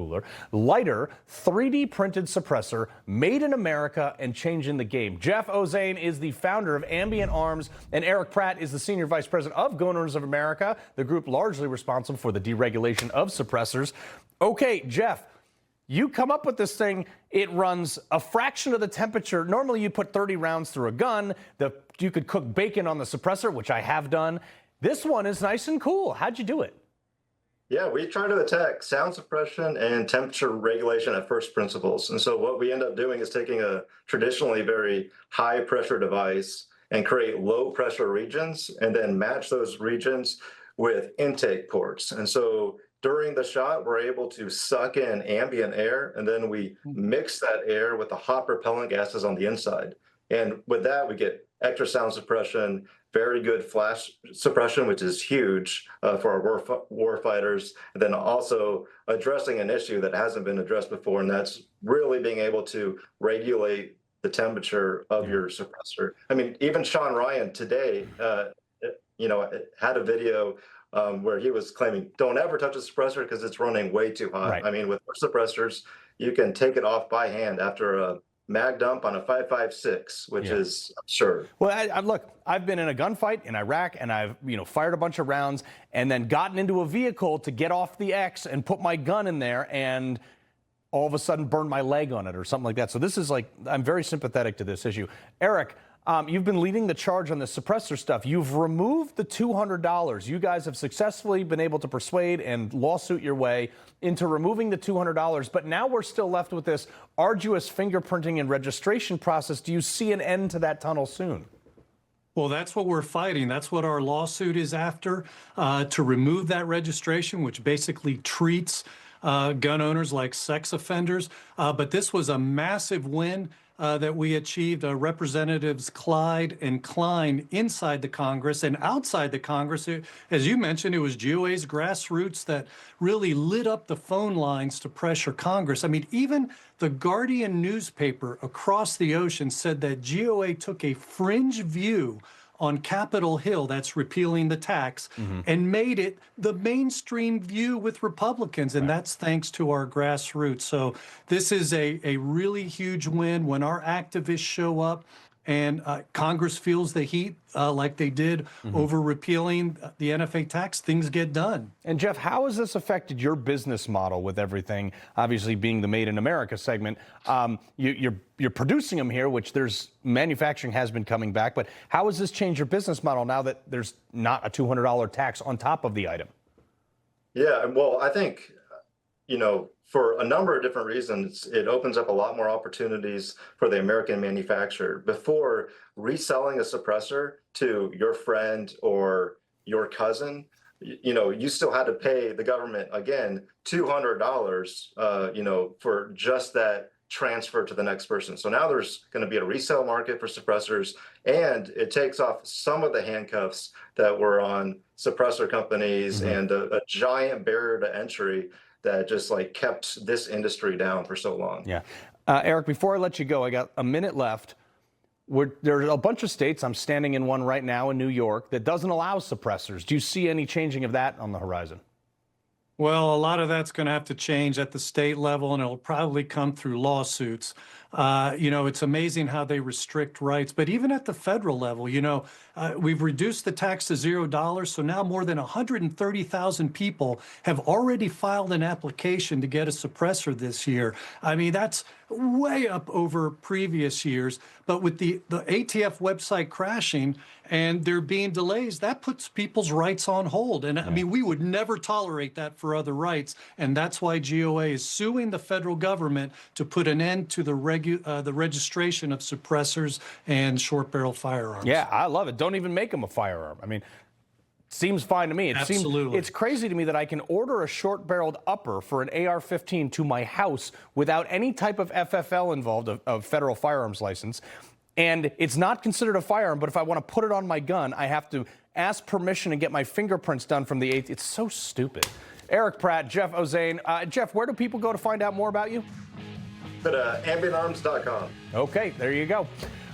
lighter, 3D printed suppressor made in America and changing the game. Jeff Ozanne is the founder of Ambient Arms, and Erich Pratt is the senior vice president of Gun Owners of America, the group largely responsible for the deregulation of suppressors. Okay, Jeff, you come up with this thing. It runs a fraction of the temperature. Normally you put 30 rounds through a gun. You could cook bacon on the suppressor, which I have done. This one is nice and cool. How'd you do it? Yeah, we try to attack sound suppression and temperature regulation at first principles. And so what we end up doing is taking a traditionally very high pressure device and create low pressure regions and then match those regions with intake ports. And so during the shot, we're able to suck in ambient air, and then we mix that air with the hot propellant gases on the inside. And with that, we get extra sound suppression, very good flash suppression, which is huge for our war fighters, and then also addressing an issue that hasn't been addressed before, and that's really being able to regulate the temperature of your suppressor. I mean, even Sean Ryan today, had a video where he was claiming, don't ever touch a suppressor because it's running way too hot. Right. I mean, with suppressors, you can take it off by hand after a mag dump on a 5.56, which is absurd. Well, look, I've been in a gunfight in Iraq, and I've fired a bunch of rounds and then gotten into a vehicle to get off the X and put my gun in there, and all of a sudden burn my leg on it or something like that. So this is like, I'm very sympathetic to this issue. Erich, you've been leading the charge on the suppressor stuff. You've removed the $200. You guys have successfully been able to persuade and lawsuit your way into removing the $200. But now we're still left with this arduous fingerprinting and registration process. Do you see an end to that tunnel soon? Well, that's what we're fighting. That's what our lawsuit is after, to remove that registration, which basically treats gun owners like sex offenders. But this was a massive win that we achieved. Representatives Clyde and Klein inside the Congress and outside the Congress. As you mentioned, it was GOA's grassroots that really lit up the phone lines to pressure Congress. I mean, even the Guardian newspaper across the ocean said that GOA took a fringe view on Capitol Hill, that's repealing the tax, and made it the mainstream view with Republicans, and that's thanks to our grassroots. So this is a really huge win when our activists show up and Congress feels the heat like they did over repealing the NFA tax, things get done. And Jeff, how has this affected your business model with everything, obviously being the Made in America segment? You're producing them here, which manufacturing has been coming back, but how has this changed your business model now that there's not a $200 tax on top of the item? Yeah, well, I think, for a number of different reasons, it opens up a lot more opportunities for the American manufacturer. Before, reselling a suppressor to your friend or your cousin, you still had to pay the government, again, $200, for just that transfer to the next person. So now there's going to be a resale market for suppressors, and it takes off some of the handcuffs that were on suppressor companies and a giant barrier to entry that just kept this industry down for so long. Yeah. Erich, before I let you go, I got a minute left. There's a bunch of states, I'm standing in one right now in New York, that doesn't allow suppressors. Do you see any changing of that on the horizon? Well, a lot of that's going to have to change at the state level, and it'll probably come through lawsuits. It's amazing how they restrict rights. But even at the federal level, we've reduced the tax to $0. So now more than 130,000 people have already filed an application to get a suppressor this year. I mean, that's way up over previous years. But with the ATF website crashing and there being delays, that puts people's rights on hold. And I mean, we would never tolerate that for other rights. And that's why GOA is suing the federal government to put an end to the registration of suppressors and short barrel firearms. Yeah, I love it. Don't even make them a firearm. I mean, seems fine to me. Absolutely. It's crazy to me that I can order a short-barreled upper for an AR-15 to my house without any type of FFL involved, of federal firearms license, and it's not considered a firearm, but if I want to put it on my gun, I have to ask permission and get my fingerprints done from the ATF. It's so stupid. Erich Pratt, Jeff Ozanne. Jeff, where do people go to find out more about you? Go to ambientarms.com. Okay, there you go.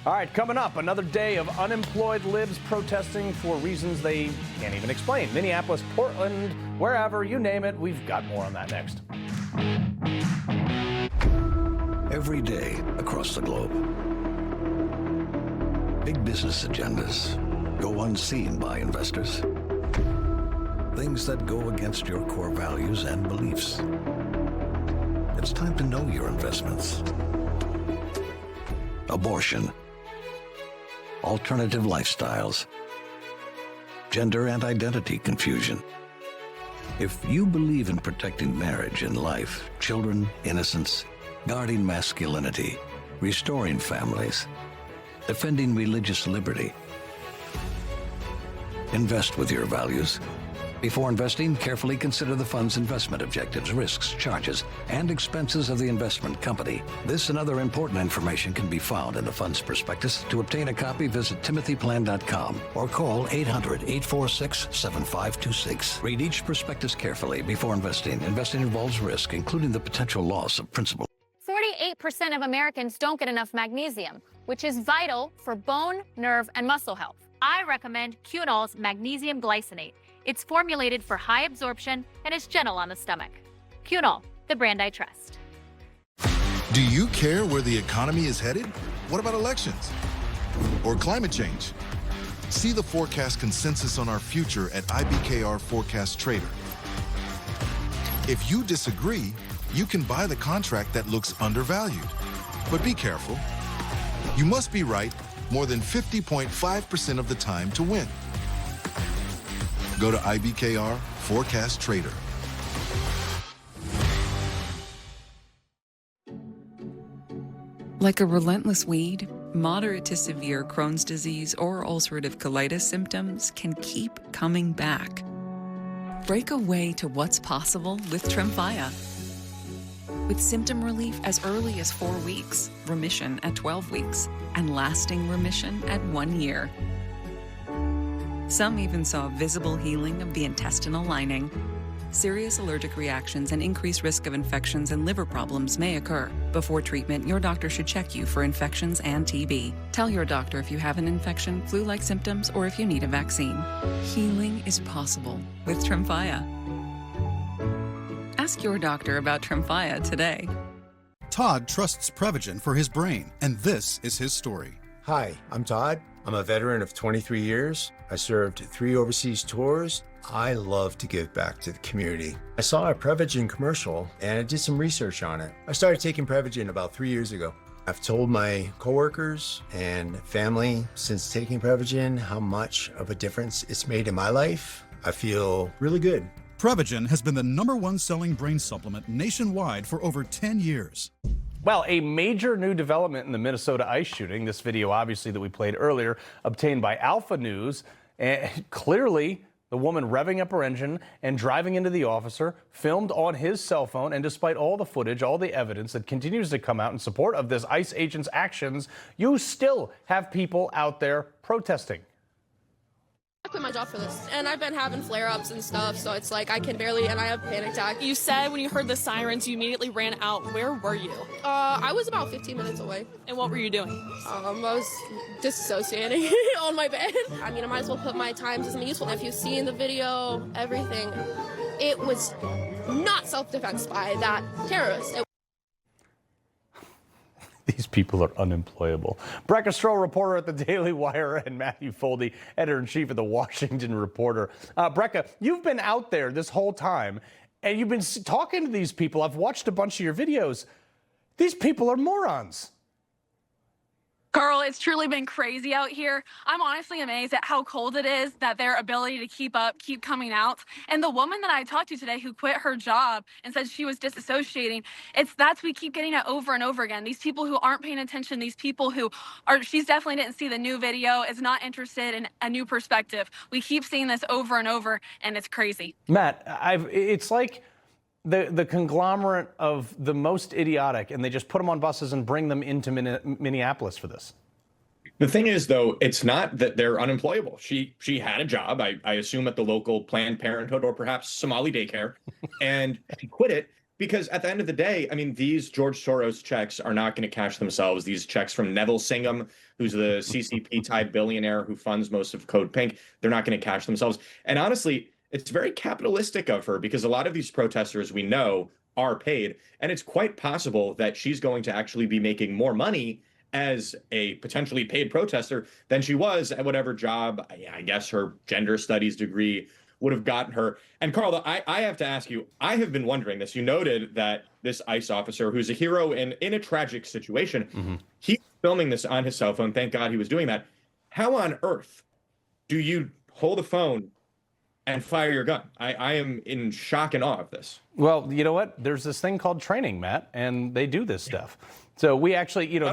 All right, coming up, another day of unemployed libs protesting for reasons they can't even explain. Minneapolis, Portland, wherever, you name it. We've got more on that next. Every day across the globe, big business agendas go unseen by investors. Things that go against your core values and beliefs. It's time to know your investments. Abortion, alternative lifestyles, gender and identity confusion. If you believe in protecting marriage and life, children, innocence, guarding masculinity, restoring families, defending religious liberty, invest with your values. Before investing, carefully consider the fund's investment objectives, risks, charges, and expenses of the investment company. This and other important information can be found in the fund's prospectus. To obtain a copy, visit timothyplan.com or call 800-846-7526. Read each prospectus carefully before investing. Investing involves risk, including the potential loss of principal. 48% of Americans don't get enough magnesium, which is vital for bone, nerve, and muscle health. I recommend Cunol's Magnesium Glycinate. It's formulated for high absorption and is gentle on the stomach. Cunol, the brand I trust. Do you care where the economy is headed? What about elections? Or climate change? See the forecast consensus on our future at IBKR Forecast Trader. If you disagree, you can buy the contract that looks undervalued. But be careful. You must be right more than 50.5% of the time to win. Go to IBKR Forecast Trader. Like a relentless weed, moderate to severe Crohn's disease or ulcerative colitis symptoms can keep coming back. Break away to what's possible with Tremfya. With symptom relief as early as 4 weeks, remission at 12 weeks, and lasting remission at 1 year. Some even saw visible healing of the intestinal lining. Serious allergic reactions and increased risk of infections and liver problems may occur. Before treatment, your doctor should check you for infections and TB. Tell your doctor if you have an infection, flu-like symptoms, or if you need a vaccine. Healing is possible with Tremfya. Ask your doctor about Tremfya today. Todd trusts Prevagen for his brain, and this is his story. Hi, I'm Todd. I'm a veteran of 23 years. I served 3 overseas tours. I love to give back to the community. I saw a Prevagen commercial and I did some research on it. I started taking Prevagen about 3 years ago. I've told my coworkers and family since taking Prevagen how much of a difference it's made in my life. I feel really good. Prevagen has been the #1 selling brain supplement nationwide for over 10 years. Well, a major new development in the Minnesota ICE shooting, this video obviously that we played earlier, obtained by Alpha News, and clearly the woman revving up her engine and driving into the officer, filmed on his cell phone, and despite all the footage, all the evidence that continues to come out in support of this ICE agent's actions, you still have people out there protesting. I quit my job for this, and I've been having flare-ups and stuff, so it's like I can barely, and I have panic attack. You said when you heard the sirens, you immediately ran out. Where were you? I was about 15 minutes away. And what were you doing? I was disassociating on my bed. I mean, I might as well put my time to something useful. If you've seen the video, everything, it was not self-defense by that terrorist. These people are unemployable. Brecca Stoll, reporter at the Daily Wire, and Matthew Foldi, editor-in-chief of the Washington Reporter. Brecca, you've been out there this whole time, and you've been talking to these people. I've watched a bunch of your videos. These people are morons. Carl, it's truly been crazy out here. I'm honestly amazed at how cold it is, that their ability to keep up, keep coming out. And the woman that I talked to today who quit her job and said she was disassociating, we keep getting it over and over again. These people who aren't paying attention, these people who are, she's definitely didn't see the new video, is not interested in a new perspective. We keep seeing this over and over, and it's crazy. Matt, it's like the conglomerate of the most idiotic, and they just put them on buses and bring them into Minneapolis for this. The thing is, though, it's not that they're unemployable. She had a job, I assume, at the local Planned Parenthood or perhaps Somali daycare, and she quit it because at the end of the day, I mean, these George Soros checks are not going to cash themselves. These checks from Neville Singham, who's the CCP-type billionaire who funds most of Code Pink, they're not going to cash themselves. And honestly, it's very capitalistic of her because a lot of these protesters we know are paid, and it's quite possible that she's going to actually be making more money as a potentially paid protester than she was at whatever job, I guess her gender studies degree would have gotten her. And Carl, I have to ask you, I have been wondering this. You noted that this ICE officer, who's a hero in a tragic situation, he's filming this on his cell phone. Thank God he was doing that. How on earth do you hold a phone and fire your gun? I am in shock and awe of this. Well, you know what? There's this thing called training, Matt, and they do this stuff. So we actually, you know,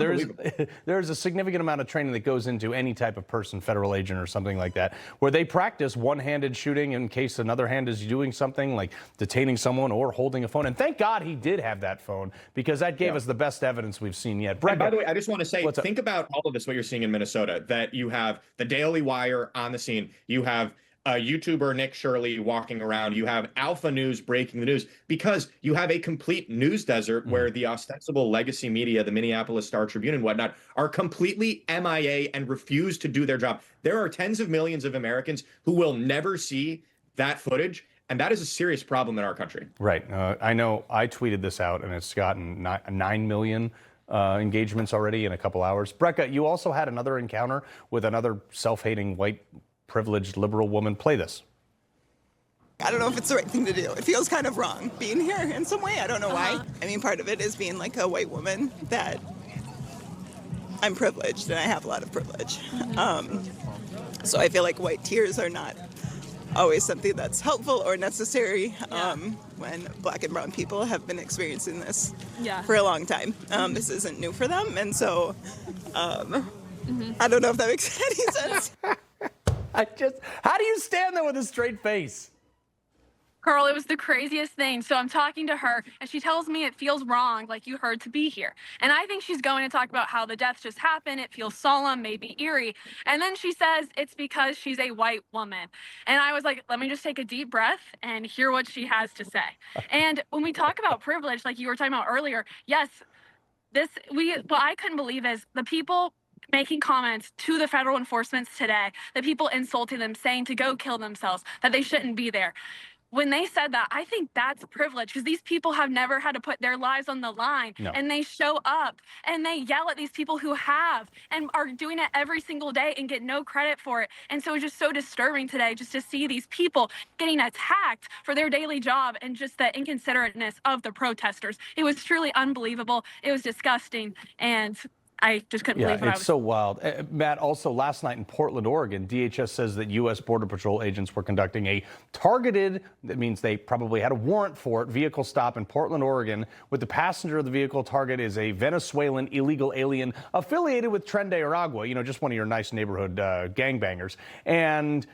there's a significant amount of training that goes into any type of person, federal agent or something like that, where they practice one-handed shooting in case another hand is doing something like detaining someone or holding a phone. And thank God he did have that phone, because that gave us the best evidence we've seen yet. And by the way, I just want to say, think about all of this, what you're seeing in Minnesota, that you have the Daily Wire on the scene. You have YouTuber Nick Shirley walking around. You have Alpha News breaking the news, because you have a complete news desert where the ostensible legacy media, the Minneapolis Star Tribune and whatnot, are completely MIA and refuse to do their job. There are tens of millions of Americans who will never see that footage, and that is a serious problem in our country. Right. I know I tweeted this out, and it's gotten 9 million engagements already in a couple hours. Brecca, you also had another encounter with another self-hating white privileged liberal woman. Play this. I don't know if it's the right thing to do. It feels kind of wrong being here in some way. I don't know why. I mean, part of it is being like a white woman that I'm privileged and I have a lot of privilege. So I feel like white tears are not always something that's helpful or necessary when black and brown people have been experiencing this for a long time. This isn't new for them. And so I don't know if that makes any sense. How do you stand there with a straight face? Carl, it was the craziest thing. So I'm talking to her, and she tells me it feels wrong, like you heard, to be here. And I think she's going to talk about how the death just happened. It feels solemn, maybe eerie. And then she says it's because she's a white woman. And I was like, let me just take a deep breath and hear what she has to say. And when we talk about privilege, like you were talking about earlier, yes, what I couldn't believe is the people making comments to the federal enforcements today, the people insulting them, saying to go kill themselves, that they shouldn't be there. When they said that, I think that's privilege, because these people have never had to put their lives on the line. No. And they show up and they yell at these people who have and are doing it every single day and get no credit for it. And so it's just so disturbing today just to see these people getting attacked for their daily job and just the inconsiderateness of the protesters. It was truly unbelievable. It was disgusting. And I just couldn't believe what I was. It's so wild. Matt, also last night in Portland, Oregon, DHS says that U.S. Border Patrol agents were conducting a targeted, that means they probably had a warrant for it, vehicle stop in Portland, Oregon, with the passenger of the vehicle target is a Venezuelan illegal alien affiliated with Tren de Aragua, just one of your nice neighborhood gangbangers. And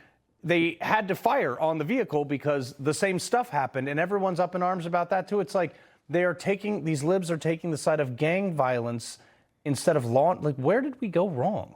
they had to fire on the vehicle because the same stuff happened, and everyone's up in arms about that, too. It's like these libs are taking the side of gang violence instead of law. Like, where did we go wrong?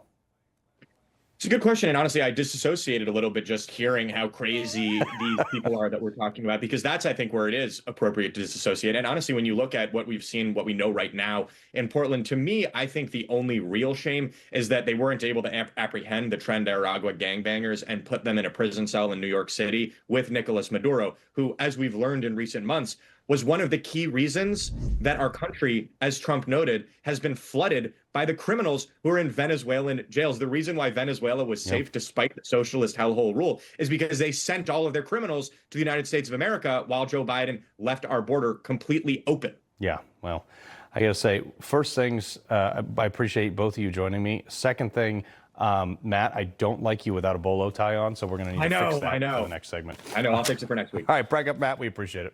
It's a good question. And honestly, I disassociated a little bit just hearing how crazy these people are that we're talking about, because that's, I think, where it is appropriate to disassociate. And honestly, when you look at what we've seen, what we know right now in Portland, to me, I think the only real shame is that they weren't able to apprehend the Tren de Aragua gangbangers and put them in a prison cell in New York City with Nicolas Maduro, who, as we've learned in recent months, was one of the key reasons that our country, as Trump noted, has been flooded by the criminals who are in Venezuelan jails. The reason why Venezuela was safe despite the socialist hellhole rule is because they sent all of their criminals to the United States of America while Joe Biden left our border completely open. Yeah, well, I got to say, first things, I appreciate both of you joining me. Second thing, Matt, I don't like you without a bolo tie on, so we're going to need to fix that for the next segment. I know, I'll fix it for next week. All right, break up, Matt. We appreciate it.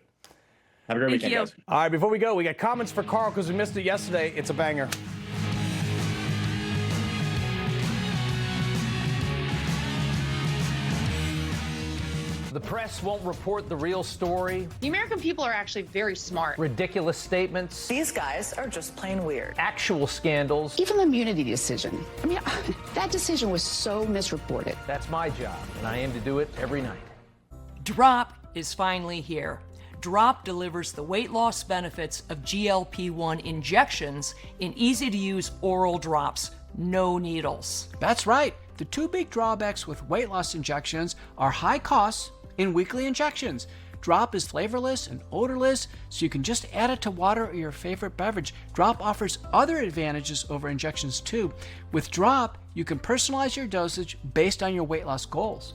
Have a great weekend, guys. All right, before we go, we got comments for Carl because we missed it yesterday. It's a banger. The press won't report the real story. The American people are actually very smart. Ridiculous statements. These guys are just plain weird. Actual scandals. Even the immunity decision. I mean, that decision was so misreported. That's my job, and I aim to do it every night. Drop is finally here. Drop delivers the weight loss benefits of GLP-1 injections in easy-to-use oral drops, no needles. That's right. The two big drawbacks with weight loss injections are high costs in weekly injections. Drop is flavorless and odorless, so you can just add it to water or your favorite beverage. Drop offers other advantages over injections too. With Drop, you can personalize your dosage based on your weight loss goals.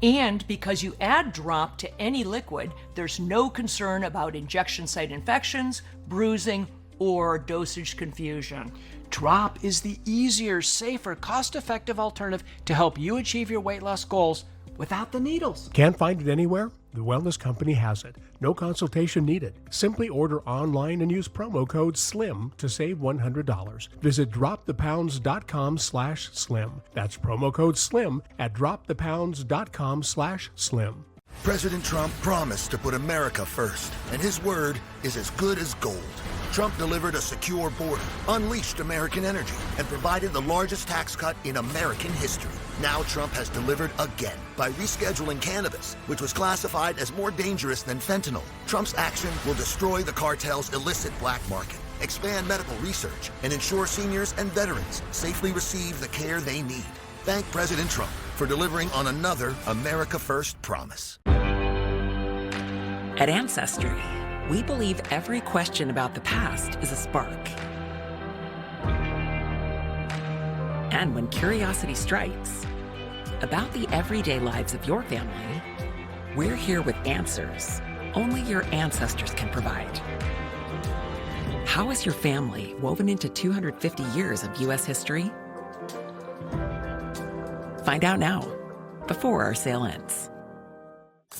And because you add Drop to any liquid, there's no concern about injection site infections, bruising, or dosage confusion. Drop is the easier, safer, cost-effective alternative to help you achieve your weight loss goals without the needles. Can't find it anywhere? The Wellness Company has it. No consultation needed. Simply order online and use promo code SLIM to save $100. Visit dropthepounds.com/slim. That's promo code SLIM at dropthepounds.com/slim. President Trump promised to put America first, and his word is as good as gold. Trump delivered a secure border, unleashed American energy, and provided the largest tax cut in American history. Now Trump has delivered again by rescheduling cannabis, which was classified as more dangerous than fentanyl. Trump's action will destroy the cartel's illicit black market, expand medical research, and ensure seniors and veterans safely receive the care they need. Thank President Trump for delivering on another America First promise. At Ancestry, we believe every question about the past is a spark. And when curiosity strikes, about the everyday lives of your family, We're here with answers only your ancestors can provide. How is your family woven into 250 years of U.S. history? Find out now, before our sale ends.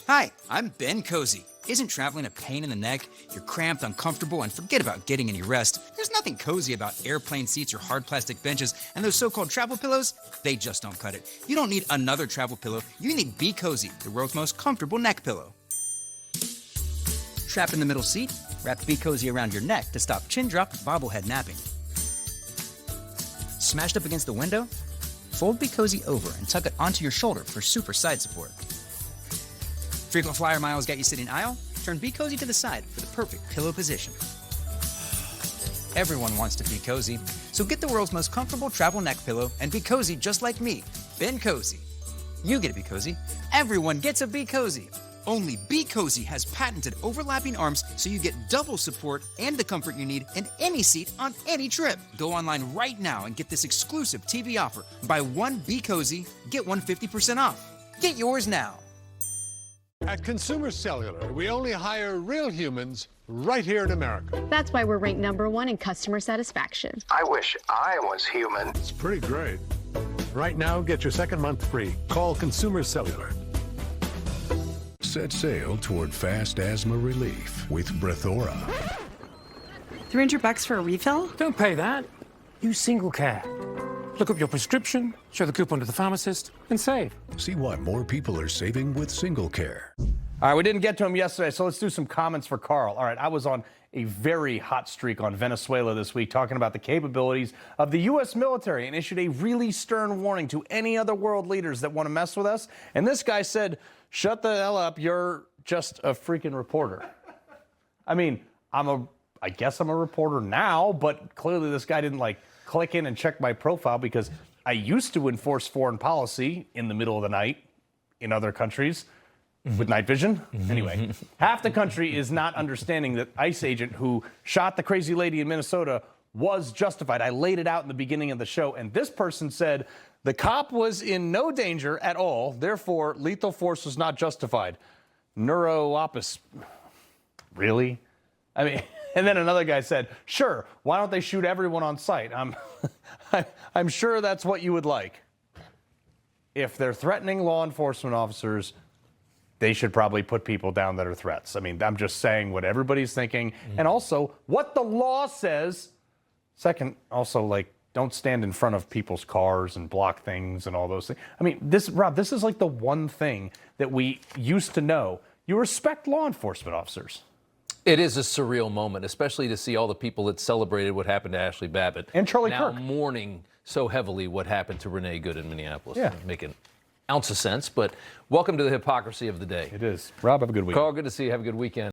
Hi, I'm Ben Cozy. Isn't traveling a pain in the neck? You're cramped, uncomfortable, and forget about getting any rest. There's nothing cozy about airplane seats or hard plastic benches, and those so-called travel pillows, they just don't cut it. You don't need another travel pillow. You need Be Cozy, the world's most comfortable neck pillow. Trapped in the middle seat? Wrap Be Cozy around your neck to stop chin drop, bobblehead napping. Smashed up against the window? Fold Be Cozy over and tuck it onto your shoulder for super side support. Frequent flyer miles got you sitting aisle? Turn Be Cozy to the side for the perfect pillow position. Everyone wants to be cozy, so get the world's most comfortable travel neck pillow and be cozy just like me, Ben Cozy. You get to be cozy. Everyone gets a Be Cozy. Only Be Cozy has patented overlapping arms so you get double support and the comfort you need in any seat on any trip. Go online right now and get this exclusive TV offer. Buy one Be Cozy, get one 50% off. Get yours now. At Consumer Cellular, we only hire real humans right here in America. That's why we're ranked #1 in customer satisfaction. I wish I was human. It's pretty great. Right now, get your second month free. Call Consumer Cellular. Set sail toward fast asthma relief with Brethora. $300 for a refill? Don't pay that. Use Single Care. Look up your prescription, show the coupon to the pharmacist, and save. See why more people are saving with Single Care. All right, we didn't get to him yesterday, so let's do some comments for Carl. All right, I was on a very hot streak on Venezuela this week, talking about the capabilities of the U.S. military, and issued a really stern warning to any other world leaders that want to mess with us. And this guy said, shut the hell up, you're just a freaking reporter. I mean, I guess I'm a reporter now, but clearly this guy didn't click in and check my profile, because I used to enforce foreign policy in the middle of the night in other countries with night vision. Anyway, half the country is not understanding that ICE agent who shot the crazy lady in Minnesota was justified. I laid it out in the beginning of the show, and this person said the cop was in no danger at all, therefore lethal force was not justified. Neuroopus. Really? I mean... And then another guy said, sure, why don't they shoot everyone on sight? I'm sure that's what you would like. If they're threatening law enforcement officers, they should probably put people down that are threats. I mean, I'm just saying what everybody's thinking. And also, what the law says. Second, also, don't stand in front of people's cars and block things and all those things. I mean, Rob, this is the one thing that we used to know. You respect law enforcement officers. It is a surreal moment, especially to see all the people that celebrated what happened to Ashley Babbitt. And Charlie now Kirk. mourning so heavily what happened to Renee Good in Minneapolis. Yeah. Make an ounce of sense, but welcome to the hypocrisy of the day. It is. Rob, have a good weekend. Carl, good to see you. Have a good weekend.